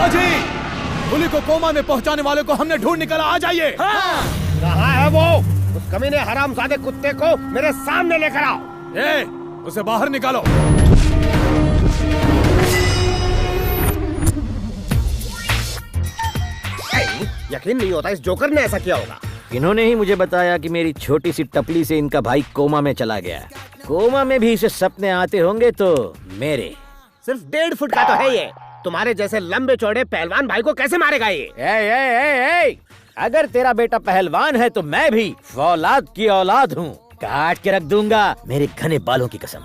पिताजी, बुली को कोमा में पहुंचाने वाले को हमने ढूंढ निकाला, आ जाइए। कहाँ है वो? उस कमीने हरामजादे कुत्ते को मेरे सामने लेकर आओ। उसे बाहर निकालो। यकीन नहीं होता इस जोकर ने ऐसा किया होगा। इन्होंने ही मुझे बताया कि मेरी छोटी सी टपली से इनका भाई कोमा में चला गया। कोमा में भी इसे सपने आते होंगे तो मेरे सिर्फ 1.5 फुट का तो है ये। तुम्हारे जैसे लंबे चौड़े पहलवान भाई को कैसे मारेगा ये? ए, अगर तेरा बेटा पहलवान है तो मैं भी फौलाद की औलाद हूँ। काट के रख दूंगा मेरे घने बालों की कसम।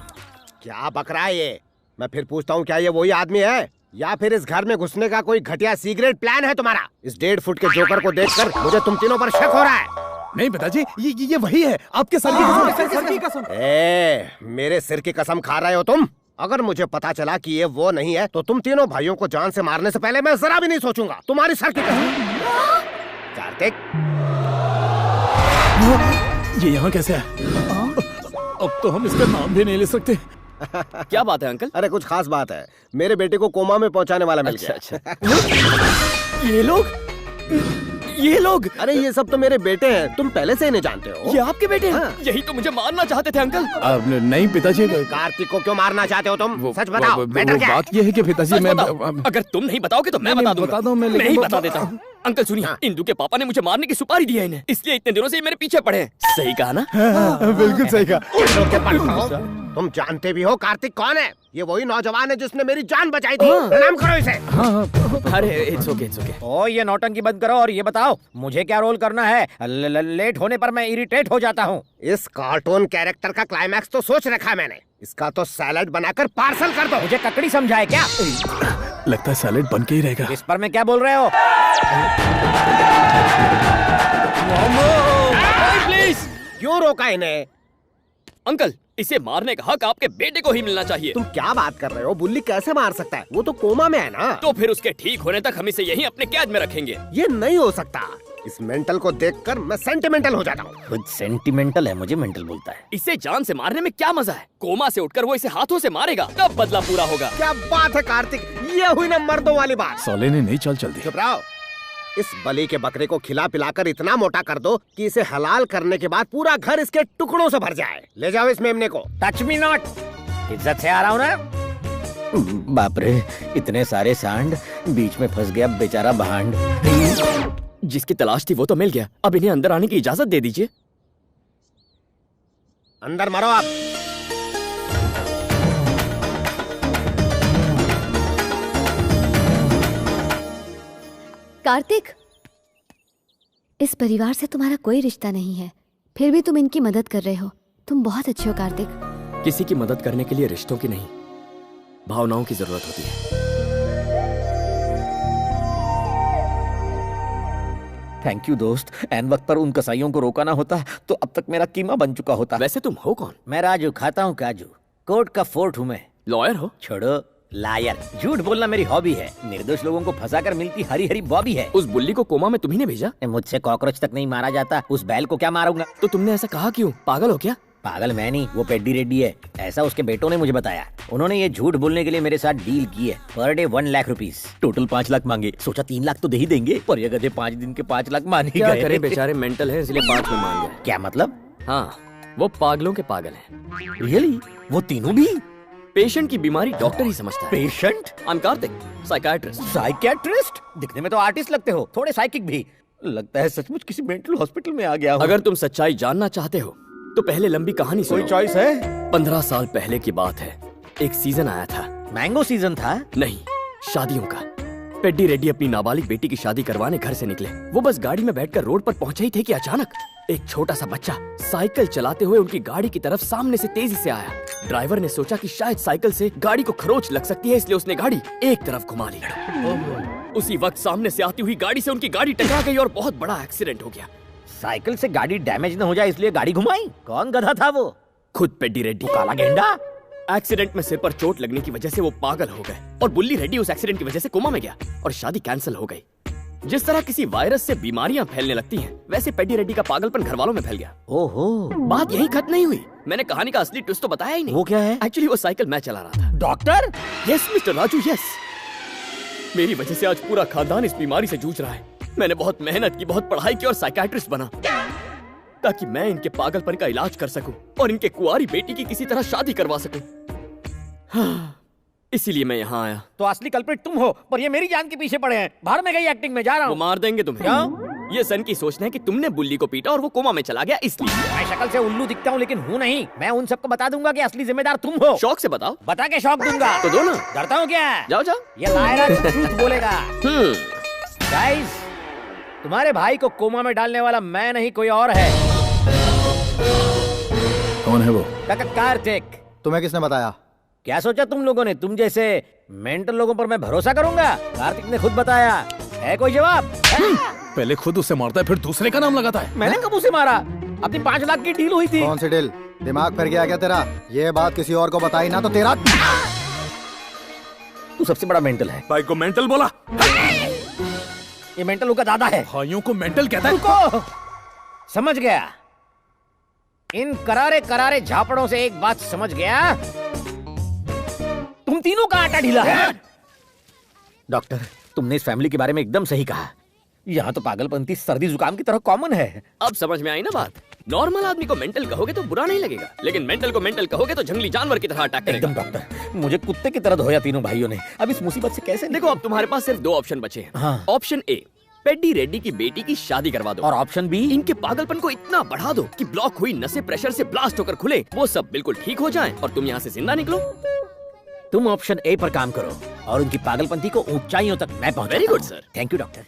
क्या बक रहा है ये? मैं फिर पूछता हूँ, क्या ये वही आदमी है या फिर इस घर में घुसने का कोई घटिया सीक्रेट प्लान है तुम्हारा? इस 1.5 फुट के जोकर को देखकर मुझे तुम तीनों पर शक हो रहा है। नहीं पिताजी, ये वही है, आपके सर की कसम। मेरे सिर की कसम खा रहे हो तुम? अगर मुझे पता चला कि ये वो नहीं है तो तुम तीनों भाइयों को जान से मारने से पहले मैं जरा भी नहीं सोचूंगा। तुम्हारी सर की कसम। कार्तिक, ये यहाँ कैसे है? अब तो हम इसका नाम भी नहीं ले सकते। क्या बात है अंकल? अरे कुछ खास बात है, मेरे बेटे को कोमा में पहुंचाने वाला मिल गया। अच्छा। ये लोग अरे ये सब तो मेरे बेटे हैं, तुम पहले से इन्हें जानते हो। ये आपके बेटे हैं? हाँ। यही तो मुझे मारना चाहते थे अंकल। नहीं पिताजी, कार्तिक को क्यों मारना चाहते हो तुम? सच बताओ, मैटर क्या है? बात ये है कि पिताजी मैं अगर तुम नहीं बताओगे तो मैं बता दूंगा। मैं ही बता देता हूँ। अंकल सुनिए, इंदू के पापा ने मुझे मारने की सुपारी दी है इन्हें, इसलिए इतने दिनों से ये मेरे पीछे पड़े हैं। सही कहा ना? बिल्कुल सही कहा। तुम जानते भी हो कार्तिक कौन है? ये वही नौजवान है जिसने मेरी जान बचाई थी। प्रणाम करो इसे। अरे इट्स ओके। ओ ये नौटंकी बंद करो और ये बताओ मुझे क्या रोल करना है? लेट होने पर मैं इरिटेट हो जाता हूँ। इस कार्टून कैरेक्टर का क्लाइमैक्स तो सोच रखा मैंने। इसका तो सैलेड बनाकर पार्सल कर दो। मुझे ककड़ी समझाए क्या? लगता है सैलेड बन के ही रहेगा। इस पर मैं क्या बोल रहे हो? प्लीज। क्यों रोका इन्हें? अंकल, इसे मारने का हक आपके बेटे को ही मिलना चाहिए। तुम क्या बात कर रहे हो? बुल्ली कैसे मार सकता है? वो तो कोमा में है ना। तो फिर उसके ठीक होने तक हम इसे यहीं अपने कैद में रखेंगे। ये नहीं हो सकता। इस मेंटल को देखकर मैं सेंटिमेंटल हो जाता हूँ। खुद सेंटिमेंटल है, मुझे मेंटल बोलता है। इसे जान से मारने में क्या मजा है? कोमा से उठकर वो इसे हाथों से मारेगा, तब बदला पूरा होगा। क्या बात है कार्तिक, ये हुई ना मर्दों वाली बात। साले ने नहीं चल दी। चुप रहो। इस बलि के बकरे को खिला पिलाकर इतना मोटा कर दो कि इसे हलाल करने के बाद पूरा घर इसके टुकड़ों से भर जाए। ले जाओ इस मेमने को। Touch me not. इज्जत से आ रहा हूँ ना। बाप रे, इतने सारे सांड, बीच में फंस गया बेचारा भांड। जिसकी तलाश थी वो तो मिल गया, अब इन्हें अंदर आने की इजाजत दे दीजिए। अंदर मरो आप। कार्तिक, इस परिवार से तुम्हारा कोई रिश्ता नहीं है, फिर भी तुम इनकी मदद कर रहे हो। तुम बहुत अच्छे हो कार्तिक। किसी की मदद करने के लिए रिश्तों की नहीं, भावनाओं की जरूरत होती है। थैंक यू दोस्त। एन वक्त पर उन कसाईयों को रोका ना होता तो अब तक मेरा कीमा बन चुका होता। वैसे तुम हो कौन? मैं राजू, खाता हूँ काजू। कोर्ट का फोर्ट हूँ मैं। लॉयर हो? छोड़ो, लायर। झूठ बोलना मेरी हॉबी है। निर्दोष लोगों को फंसाकर मिलती हरी हरी बॉबी है। उस बुल्ली को कोमा में तुम्ही ने भेजा? मुझसे कॉकरोच तक नहीं मारा जाता, उस बैल को क्या मारूंगा? तो तुमने ऐसा कहा क्यों? पागल हो क्या? पागल मैं नहीं, वो पेड्डी रेड्डी है। ऐसा उसके बेटों ने मुझे बताया। उन्होंने ये झूठ बोलने के लिए मेरे साथ डील की है। Per day 1 lakh rupees, total 5 lakh मांगे। सोचा 3 लाख तो दे ही देंगे, पर ये गधे 5 दिन के 5 लाख मान ही क्या गए। करे, बेचारे मेंटल हैं इसलिए 5 में मान गए। क्या मतलब? हाँ, वो पागलों के पागल हैं। रियली? वो तीनों भी? पेशेंट की बीमारी डॉक्टर ही समझता है। Patient? I am Kartik, psychiatrist. Psychiatrist? दिखने में तो आर्टिस्ट लगते हो, थोड़े साइकिक भी। लगता है सचमुच किसी मेंटल हॉस्पिटल में आ गया हो। अगर तुम सच्चाई जानना चाहते हो तो पहले लंबी कहानी सुनो। कोई चॉइस है? 15 साल पहले की बात है। एक सीजन आया था। मैंगो सीजन था? नहीं, शादियों का। पेड्डी रेड्डी अपनी नाबालिग बेटी की शादी करवाने घर से निकले। वो बस गाड़ी में बैठकर रोड पर पहुंचे ही थे कि अचानक एक छोटा सा बच्चा साइकिल चलाते हुए उनकी गाड़ी की तरफ सामने से तेजी से आया। ड्राइवर ने सोचा कि शायद साइकिल से गाड़ी को खरोंच लग सकती है, इसलिए उसने गाड़ी एक तरफ घुमा ली। उसी वक्त सामने से आती हुई गाड़ी से उनकी गाड़ी टकरा गई और बहुत बड़ा एक्सीडेंट हो गया। साइकिल से गाड़ी डैमेज न हो जाए इसलिए गाड़ी घुमाई? कौन गधा था वो? खुद पेड्डी रेड्डी। काला गेंडा? एक्सीडेंट में सिर पर चोट लगने की वजह से वो पागल हो गए और बुल्ली रेड्डी उस एक्सीडेंट की वजह से कोमा में गया और शादी कैंसिल हो गई। जिस तरह किसी वायरस से बीमारियां फैलने लगती हैं, वैसे पेड्डी रेड्डी का पागलपन घर वालों में फैल गया। ओहो, बात यही खत्म नहीं हुई। मैंने कहानी का असली ट्विस्ट तो बताया ही नहीं। वो क्या है? एक्चुअली वो साइकिल मैं चला रहा था। Doctor? Yes mister Raju, yes. मेरी वजह से आज पूरा खानदान इस बीमारी से जूझ रहा है। मैंने बहुत मेहनत की, बहुत पढ़ाई की और साइकियाट्रिस्ट बना ताकि मैं इनके पागलपन का इलाज कर सकूं और इनके कुंवारी बेटी की किसी तरह शादी करवा सकूं। हाँ, इसीलिए मैं यहाँ आया। तो असली कल्प्रिट तुम हो, पर ये मेरी जान के पीछे पड़े हैं। बाहर में गई एक्टिंग में जा रहा वो हूँ। मार देंगे तुम्हें। क्यों? ये सन की सोचना है कि तुमने बुल्ली को पीटा और वो कोमा में चला गया, इसलिए। मैं शक्ल से उल्लू दिखता हूँ लेकिन हूँ नहीं। मैं उन सबको बता दूंगा कि असली जिम्मेदार तुम हो। शौक से बताओ। बता के शौक दूंगा। तो दो ना। डरता हूँ क्या? जाओ जाओ। ये लायरा झूठ बोलेगा। गाइस, तुम्हारे भाई को कोमा में डालने वाला मैं नहीं, कोई और है। कौन है वो? कार्तिक। तुम्हें किसने बताया? क्या सोचा तुम लोगों ने? तुम जैसे मेंटल लोगों पर मैं भरोसा करूंगा? कार्तिक ने खुद बताया। है कोई जवाब? पहले खुद उसे मारता है फिर दूसरे का नाम लगाता है। मैंने कब उसे मारा? अपनी 5 लाख की डील हुई थी। कौन सी डील? दिमाग फिर गया क्या तेरा? ये बात किसी और को बताई ना तो तेरा। तू सबसे बड़ा मेंटल है। भाई को मेंटल बोला? ये मेंटल का दादा है। भाइयों को मेंटल कहता है? रुको, समझ गया। इन करारे करारे झापड़ों से एक बात समझ गया, तुम तीनों का आटा ढीला है। डॉक्टर, तुमने इस फैमिली के बारे में एकदम सही कहा। यहाँ तो पागलपंती सर्दी जुकाम की तरह कॉमन है। अब समझ में आई ना बात? नॉर्मल आदमी को मेंटल कहोगे तो बुरा नहीं लगेगा, लेकिन मेंटल को मेंटल कहोगे तो जंगली जानवर की तरह अटैक करेगा। एकदम डॉक्टर, मुझे कुत्ते की तरह धोया तीनों भाइयों ने। अब इस मुसीबत से कैसे देखो, अब तुम्हारे पास सिर्फ 2 ऑप्शन बचे हैं। हाँ। ऑप्शन ए, पेड्डी रेड्डी की बेटी की शादी करवा दो। और ऑप्शन बी, इनके पागलपन को इतना बढ़ा दो कि ब्लॉक हुई नसें प्रेशर से ब्लास्ट होकर खुले, वो सब बिल्कुल ठीक हो जाएं और तुम यहाँ से जिंदा निकलो। तुम ऑप्शन ए पर काम करो और उनकी पागलपंती को ऊंचाइयों तक मैं पहुंचाता Very good, हूं। sir. Thank you doctor.